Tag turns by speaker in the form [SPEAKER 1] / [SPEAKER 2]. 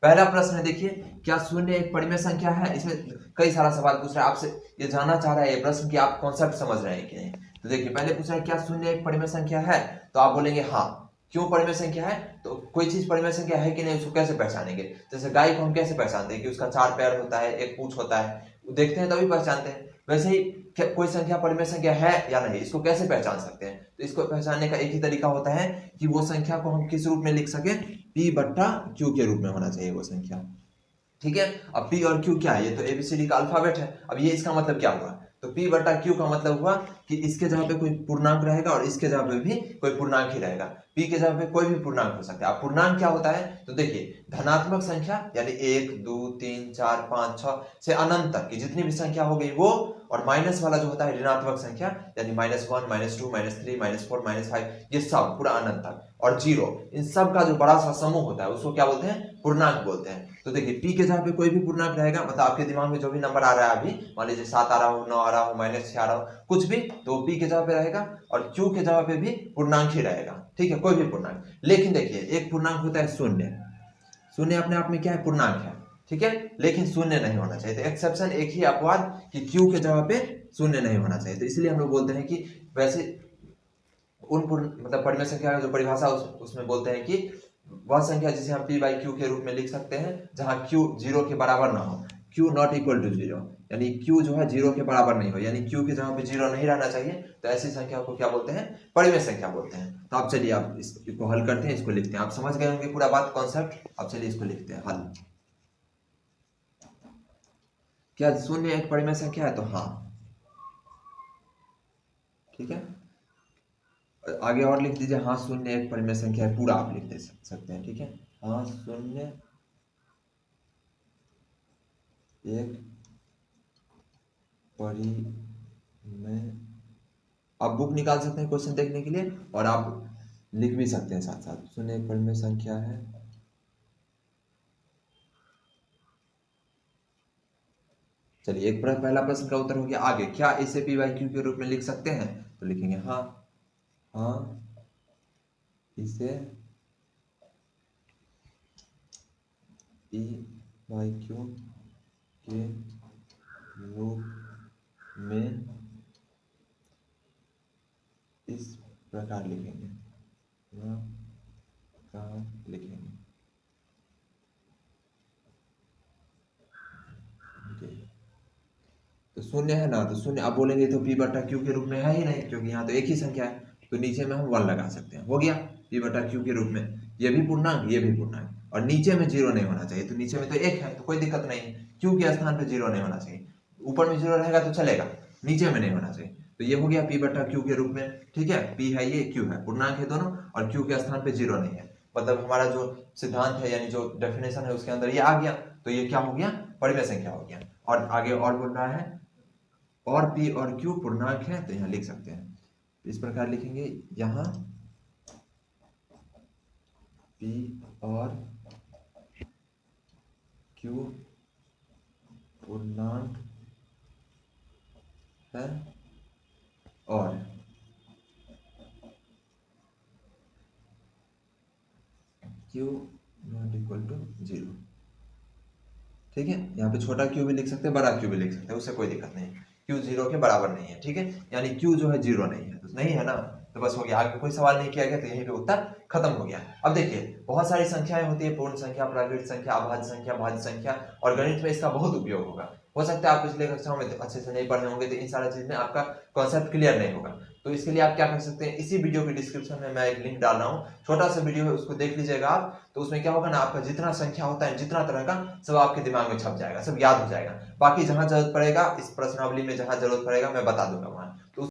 [SPEAKER 1] पहला प्रश्न है, देखिए, क्या शून्य एक परिमेय संख्या है? इसमें कई सारा सवाल पूछ रहा है आपसे, ये जानना चाह रहा है ये प्रश्न कि आप कॉन्सेप्ट समझ रहे हैं कि नहीं। तो देखिए, पहले पूछ रहा है क्या शून्य एक परिमेय संख्या है, तो आप बोलेंगे हाँ। क्यों परिमेय संख्या है? तो कोई चीज परिमेय संख्या है कि नहीं उसको कैसे पहचानेंगे? जैसे गाय को हम कैसे पहचानते हैं कि उसका 4 पैर होता है, एक पूंछ होता है, देखते हैं तभी पहचानते हैं। वैसे ही कोई संख्या परिमेय संख्या है या नहीं, इसको कैसे पहचान सकते हैं? तो इसको पहचानने का एक ही तरीका होता है कि वो संख्या को हम किस रूप में लिख सके, P बट्टा Q के रूप में होना चाहिए वो संख्या। ठीक है, अब P और Q क्या है? ये तो ABCD का अल्फाबेट है। अब ये इसका मतलब क्या हुआ? तो P बटा Q का मतलब हुआ कि इसके जगह पे कोई पूर्णांक रहेगा और इसके जगह पे भी कोई पूर्णांक ही रहेगा। P के जगह पे कोई भी पूर्णांक हो सकता है। अब पूर्णांक क्या होता है? तो देखिए, धनात्मक संख्या यानी 1 2 3 4 5 6 से अनंत तक की जितनी भी संख्या हो गई वो, और माइनस वाला जो होता है ऋणात्मक संख्या यानी -1 -2 -3 -4 -5, ये सब पूरा अनंत तक, और 0, इन सब का जो बड़ा सा समूह होता है उसको क्या बोलते हैं? पूर्णांक बोलते हैं। तो देखिए, P के जगह पे कोई भी पूर्णांक रहेगा, मतलब आपके दिमाग में जो भी नंबर आ रहा है अभी, मान लीजिए 7 आ रहा हो, 9 आ रहा हो, -6 आ रहा हो, कुछ भी, तो P के जगह पे रहेगा, और Q के जगह पे भी पूर्णांक ही रहेगा। ठीक है, कोई भी पूर्णांक। लेकिन देखिए, एक पूर्णांक होता है शून्य। शून्य अपने आप में क्या है? पूर्णांक है। ठीक है, लेकिन शून्य नहीं होना चाहिए। तो एक्सेप्शन, एक ही अपवाद कि Q के जगह पे शून्य नहीं होना चाहिए। तो इसलिए हम लोग बोलते हैं कि वैसे मतलब परिमेय संख्या का जो परिभाषा उसमें बोलते हैं कि वह संख्या जिसे हम P बाई Q के रूप में लिख सकते हैं जहां Q 0 के बराबर ना हो, Q नॉट इक्वल टू 0, यानी Q जो है 0 के बराबर नहीं हो, यानी Q की जगह पे 0 नहीं रहना चाहिए। तो ऐसी संख्या को क्या बोलते हैं? परिमेय संख्या बोलते हैं। तो आप चलिए, आप इसको हल करते हैं, इसको लिखते हैं। आप समझ गए होंगे पूरा बात, कॉन्सेप्ट। अब चलिए इसको लिखते हैं, हल। क्या शून्य एक परिमेय संख्या है? तो हाँ। ठीक है, आगे और लिख दीजिए, हाँ शून्य एक परिमेय संख्या है, पूरा आप लिख दे सकते हैं। ठीक है, हाँ शून्य एक परिमेय। आप बुक निकाल सकते हैं क्वेश्चन देखने के लिए, और आप लिख भी सकते हैं साथ साथ, शून्य एक परिमेय संख्या है। चलिए, एक पहला प्रश्न का उत्तर हो गया। आगे, क्या इसे P बाई Q के रूप में लिख सकते हैं? तो लिखेंगे हाँ। हाँ, इसे P बाई Q के रूप में इस प्रकार लिखेंगे, लिखेंगे। तो शून्य है ना, तो शून्य अब बोलेंगे तो P बटा Q के रूप में है ही नहीं, क्योंकि यहाँ तो एक ही संख्या है। तो नीचे में हम 1 लगा सकते हैं, हो गया P बटा Q के रूप में। ये भी पूर्णांक, ये भी पूर्णांक, और नीचे में 0 नहीं होना चाहिए। तो नीचे में तो 1 है, तो कोई दिक्कत नहीं है। Q के स्थान पे 0 नहीं होना चाहिए। ऊपर में 0 रहेगा तो चलेगा, नीचे में नहीं होना चाहिए। तो ये हो गया P बटा Q के रूप में। ठीक है, P है, ये Q है, पूर्णांक है दोनों, और Q के स्थान पे 0 नहीं है। मतलब हमारा जो सिद्धांत है यानी जो डेफिनेशन है उसके अंदर ये आ गया। तो ये क्या हो गया? परिमेय संख्या हो गया। और आगे और बोल रहा है, और P और Q पूर्णांक है, तो यहाँ लिख सकते हैं। इस प्रकार लिखेंगे, यहाँ P और Q पूर्णांक है, और Q नॉट इक्वल टू 0। ठीक है, यहाँ पे छोटा Q भी लिख सकते हैं, बड़ा Q भी लिख सकते हैं, उससे कोई दिक्कत नहीं। Q 0 के बराबर नहीं है। ठीक है, यानी Q जो है 0 नहीं है, तो नहीं है ना, तो बस हो गया। आगे कोई सवाल नहीं किया गया, तो यहीं पे उत्तर खत्म हो गया। अब देखिए, बहुत सारी संख्याएं होती है, पूर्ण संख्या, प्राकृत संख्या, अभाज्य संख्या, भाज्य संख्या, और गणित में इसका बहुत उपयोग होगा। हो सकता है आप पिछले कक्षाओं में अच्छे से नहीं पढ़े होंगे, तो इन सारी चीज में आपका कॉन्सेप्ट क्लियर नहीं होगा। तो इसके लिए आप क्या कर सकते हैं, इसी वीडियो के डिस्क्रिप्शन में मैं एक लिंक डाल रहा हूँ, छोटा सा वीडियो है, उसको देख लीजिएगा आप। तो उसमें क्या होगा ना, आपका जितना संख्या होता है, जितना तरह का, सब आपके दिमाग में छप जाएगा, सब याद हो जाएगा। बाकी जहां जरूरत पड़ेगा, इस प्रश्नावली में जहां जरूरत पड़ेगा मैं बता दूंगा वहां। तो